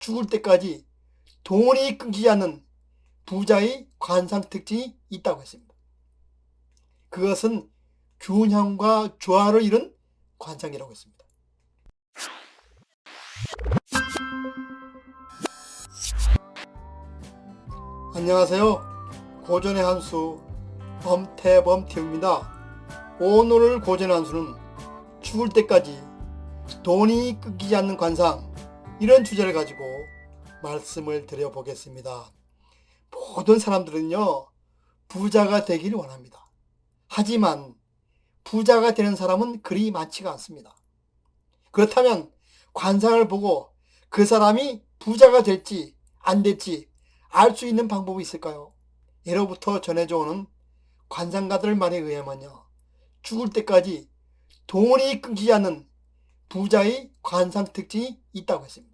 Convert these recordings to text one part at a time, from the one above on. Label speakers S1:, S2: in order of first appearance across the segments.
S1: 죽을 때까지 돈이 끊기지 않는 부자의 관상 특징이 있다고 했습니다. 그것은 균형과 조화를 이룬 관상이라고 했습니다. 안녕하세요. 고전의 한수 범태범태우입니다. 오늘 고전의 한수는 죽을 때까지 돈이 끊기지 않는 관상, 이런 주제를 가지고 말씀을 드려보겠습니다. 모든 사람들은요, 부자가 되기를 원합니다. 하지만 부자가 되는 사람은 그리 많지가 않습니다. 그렇다면 관상을 보고 그 사람이 부자가 될지 안 될지 알 수 있는 방법이 있을까요? 예로부터 전해져 오는 관상가들 말에 의하면요, 죽을 때까지 돈이 끊기지 않는 부자의 관상 특징이 있다고 했습니다.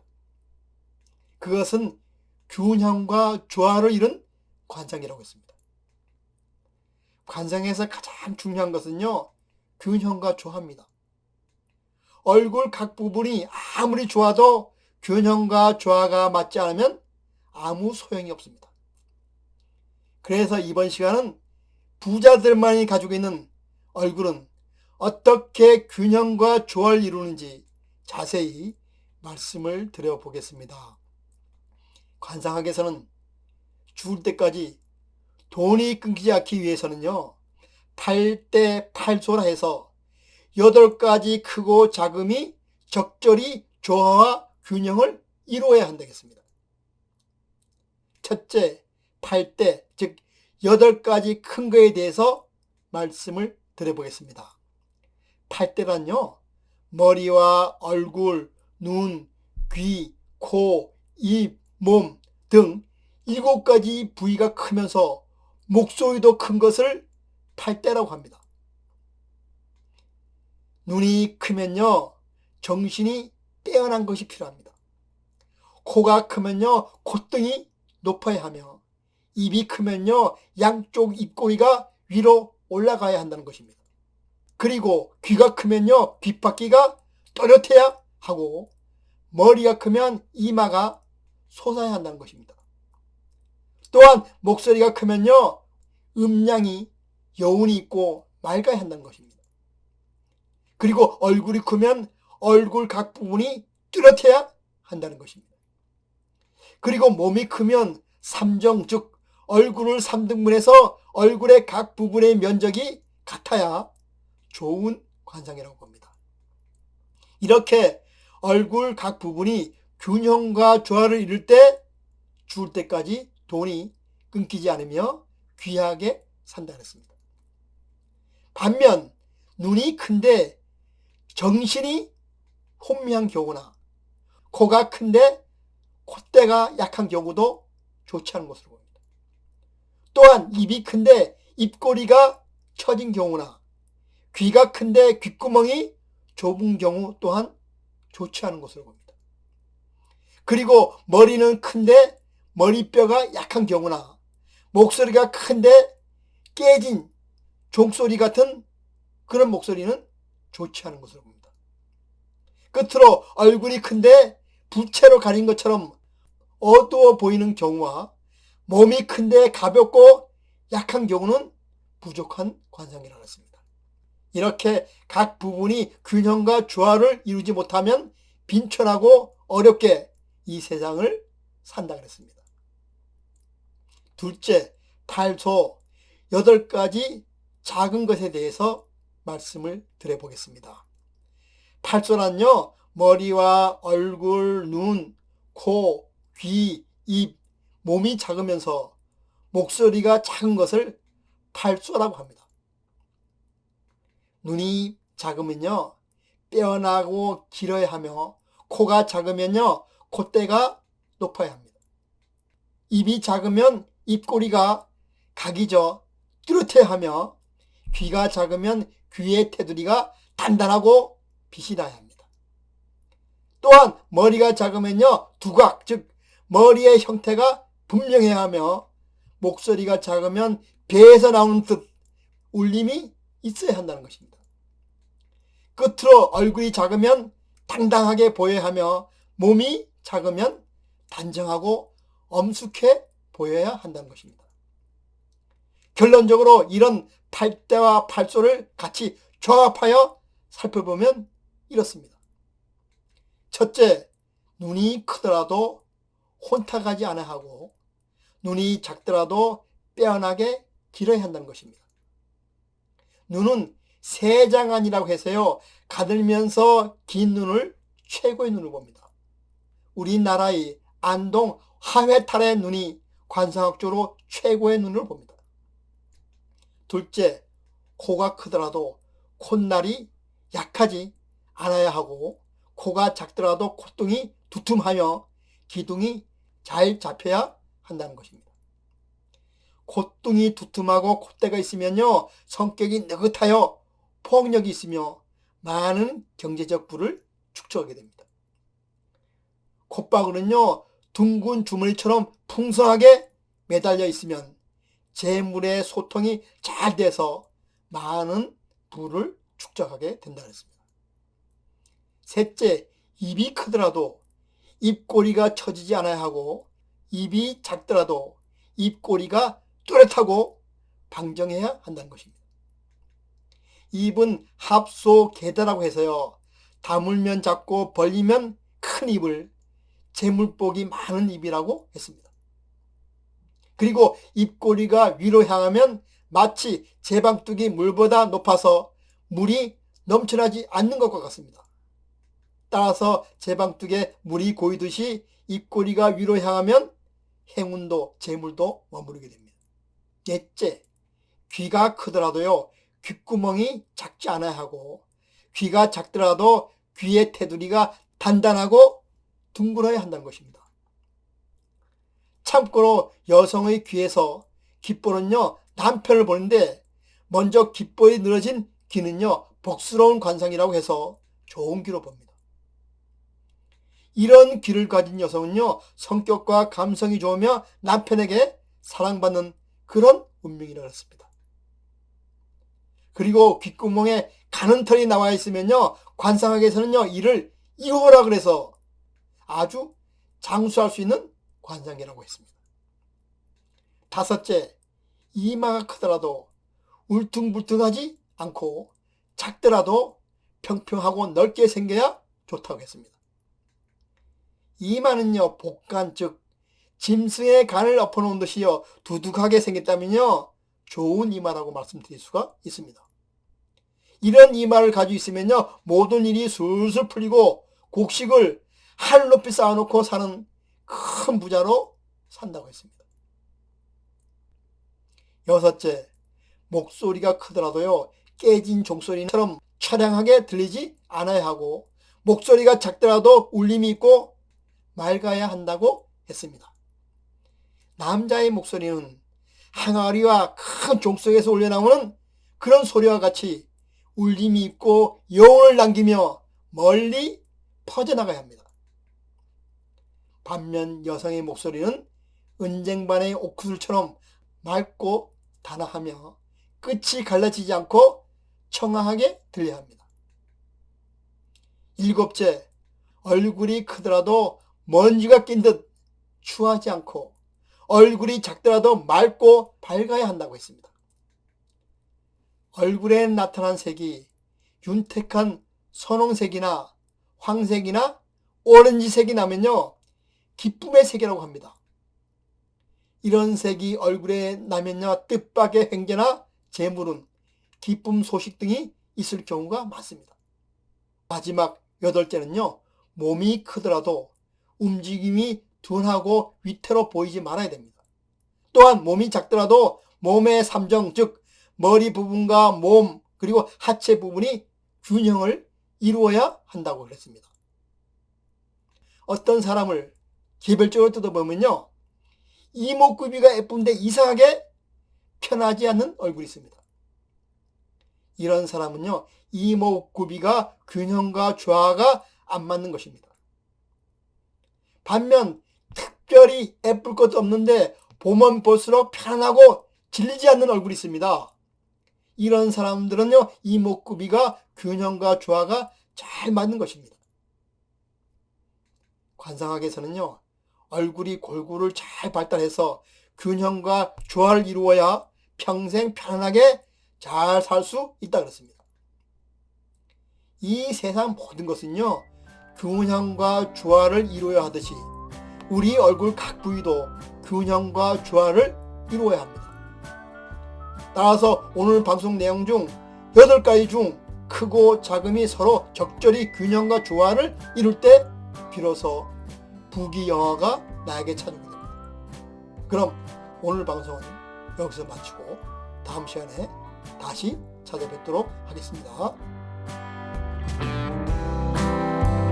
S1: 그것은 균형과 조화를 이룬 관상이라고 했습니다. 관상에서 가장 중요한 것은요, 균형과 조화입니다. 얼굴 각 부분이 아무리 좋아도 균형과 조화가 맞지 않으면 아무 소용이 없습니다. 그래서 이번 시간은 부자들만이 가지고 있는 얼굴은 어떻게 균형과 조화를 이루는지 자세히 말씀을 드려보겠습니다. 관상학에서는 죽을 때까지 돈이 끊기지 않기 위해서는요, 8대 8소라 해서 8가지 크고 작음이 적절히 조화와 균형을 이루어야 한다겠습니다. 첫째, 8대, 즉 8가지 큰 거에 대해서 말씀을 드려보겠습니다. 8대란요, 머리와 얼굴, 눈, 귀, 코, 입, 몸 등 7가지 부위가 크면서 목소리도 큰 것을 8대라고 합니다. 눈이 크면요, 정신이 빼어난 것이 필요합니다. 코가 크면요, 콧등이 높아야 하며, 입이 크면요, 양쪽 입꼬리가 위로 올라가야 한다는 것입니다. 그리고 귀가 크면요, 귓바퀴가 또렷해야 하고, 머리가 크면 이마가 솟아야 한다는 것입니다. 또한 목소리가 크면요, 음량이 여운이 있고 맑아야 한다는 것입니다. 그리고 얼굴이 크면 얼굴 각 부분이 뚜렷해야 한다는 것입니다. 그리고 몸이 크면 3정, 즉 얼굴을 3등분해서 얼굴의 각 부분의 면적이 같아야 좋은 관상이라고 봅니다. 이렇게 얼굴 각 부분이 균형과 조화를 이룰 때 죽을 때까지 돈이 끊기지 않으며 귀하게 산다 그랬습니다. 반면 눈이 큰데 정신이 혼미한 경우나 코가 큰데 콧대가 약한 경우도 좋지 않은 것으로 보입니다. 또한 입이 큰데 입꼬리가 처진 경우나 귀가 큰데 귓구멍이 좁은 경우 또한 좋지 않은 것으로 봅니다. 그리고 머리는 큰데 머리뼈가 약한 경우나 목소리가 큰데 깨진 종소리 같은 그런 목소리는 좋지 않은 것으로 봅니다. 끝으로 얼굴이 큰데 부채로 가린 것처럼 어두워 보이는 경우와 몸이 큰데 가볍고 약한 경우는 부족한 관상이라고 했습니다. 이렇게 각 부분이 균형과 조화를 이루지 못하면 빈천하고 어렵게 이 세상을 산다 그랬습니다. 둘째, 8소 8가지 작은 것에 대해서 말씀을 드려보겠습니다. 8소란요, 머리와 얼굴, 눈, 코, 귀, 입, 몸이 작으면서 목소리가 작은 것을 8소라고 합니다. 눈이 작으면요, 빼어나고 길어야 하며, 코가 작으면요, 콧대가 높아야 합니다. 입이 작으면 입꼬리가 각이죠, 뚜렷해야 하며, 귀가 작으면 귀의 테두리가 단단하고 빛이 나야 합니다. 또한 머리가 작으면요, 두각, 즉 머리의 형태가 분명해야 하며, 목소리가 작으면 배에서 나오는 듯 울림이 있어야 한다는 것입니다. 끝으로 얼굴이 작으면 당당하게 보여야 하며, 몸이 작으면 단정하고 엄숙해 보여야 한다는 것입니다. 결론적으로 이런 팔대와 팔소를 같이 조합하여 살펴보면 이렇습니다. 첫째, 눈이 크더라도 혼탁하지 않아야 하고 눈이 작더라도 빼어나게 길어야 한다는 것입니다. 눈은 세장안이라고 해서요, 가들면서 긴 눈을 최고의 눈으로 봅니다. 우리나라의 안동 하회탈의 눈이 관상학적으로 최고의 눈을 봅니다. 둘째, 코가 크더라도 콧날이 약하지 않아야 하고 코가 작더라도 콧등이 두툼하며 기둥이 잘 잡혀야 한다는 것입니다. 콧등이 두툼하고 콧대가 있으면요, 성격이 느긋하여 폭력이 있으며 많은 경제적 부를 축적하게 됩니다. 콧바구니는요, 둥근 주머니처럼 풍성하게 매달려 있으면 재물의 소통이 잘 돼서 많은 부를 축적하게 된다고 했습니다. 셋째, 입이 크더라도 입꼬리가 처지지 않아야 하고 입이 작더라도 입꼬리가 또렷하고 방정해야 한다는 것입니다. 입은 합소개다라고 해서요, 다물면 작고 벌리면 큰 입을 재물복이 많은 입이라고 했습니다. 그리고 입꼬리가 위로 향하면 마치 제방뚝이 물보다 높아서 물이 넘쳐나지 않는 것과 같습니다. 따라서 제방뚝에 물이 고이듯이 입꼬리가 위로 향하면 행운도 재물도 머무르게 됩니다. 넷째, 귀가 크더라도요, 귓구멍이 작지 않아야 하고 귀가 작더라도 귀의 테두리가 단단하고 둥글어야 한다는 것입니다. 참고로 여성의 귀에서 귓볼은요, 남편을 보는데 먼저 귓볼이 늘어진 귀는요, 복스러운 관상이라고 해서 좋은 귀로 봅니다. 이런 귀를 가진 여성은요, 성격과 감성이 좋으며 남편에게 사랑받는 그런 운명이라고 했습니다. 그리고 귓구멍에 가는 털이 나와 있으면요, 관상학에서는요, 이를 이호라 그래서 아주 장수할 수 있는 관상이라고 했습니다. 다섯째, 이마가 크더라도 울퉁불퉁하지 않고 작더라도 평평하고 넓게 생겨야 좋다고 했습니다. 이마는요, 복간 즉 짐승의 간을 엎어놓은 듯이요, 두둑하게 생겼다면요, 좋은 이마라고 말씀드릴 수가 있습니다. 이런 이마를 가지고 있으면요, 모든 일이 술술 풀리고 곡식을 하늘 높이 쌓아놓고 사는 큰 부자로 산다고 했습니다. 여섯째, 목소리가 크더라도요, 깨진 종소리처럼 처량하게 들리지 않아야 하고 목소리가 작더라도 울림이 있고 맑아야 한다고 했습니다. 남자의 목소리는 항아리와 큰 종속에서 올려나오는 그런 소리와 같이 울림이 있고 여운을 남기며 멀리 퍼져나가야 합니다. 반면 여성의 목소리는 은쟁반의 옥구슬처럼 맑고 단아하며 끝이 갈라지지 않고 청아하게 들려야 합니다. 일곱째, 얼굴이 크더라도 먼지가 낀 듯 추하지 않고 얼굴이 작더라도 맑고 밝아야 한다고 했습니다. 얼굴에 나타난 색이 윤택한 선홍색이나 황색이나 오렌지색이 나면요, 기쁨의 색이라고 합니다. 이런 색이 얼굴에 나면요, 뜻밖의 횡재나 재물운, 기쁨 소식 등이 있을 경우가 많습니다. 마지막 여덟째는요, 몸이 크더라도 움직임이 둔하고 위태로 보이지 말아야 됩니다. 또한 몸이 작더라도 몸의 삼정, 즉 머리 부분과 몸 그리고 하체 부분이 균형을 이루어야 한다고 그랬습니다. 어떤 사람을 개별적으로 뜯어보면요, 이목구비가 예쁜데 이상하게 편하지 않는 얼굴이 있습니다. 이런 사람은요, 이목구비가 균형과 조화가 안 맞는 것입니다. 반면 특별히 예쁠 것도 없는데 보면 볼수록 편안하고 질리지 않는 얼굴이 있습니다. 이런 사람들은요, 이목구비가 균형과 조화가 잘 맞는 것입니다. 관상학에서는요, 얼굴이 골고루 잘 발달해서 균형과 조화를 이루어야 평생 편안하게 잘 살 수 있다 그랬습니다. 이 세상 모든 것은요, 균형과 조화를 이루어야 하듯이 우리 얼굴 각 부위도 균형과 조화를 이루어야 합니다. 따라서 오늘 방송 내용 중 8가지 중 크고 작음이 서로 적절히 균형과 조화를 이룰 때 비로소 부귀영화가 나에게 찾아오게 됩니다. 그럼 오늘 방송은 여기서 마치고 다음 시간에 다시 찾아뵙도록 하겠습니다.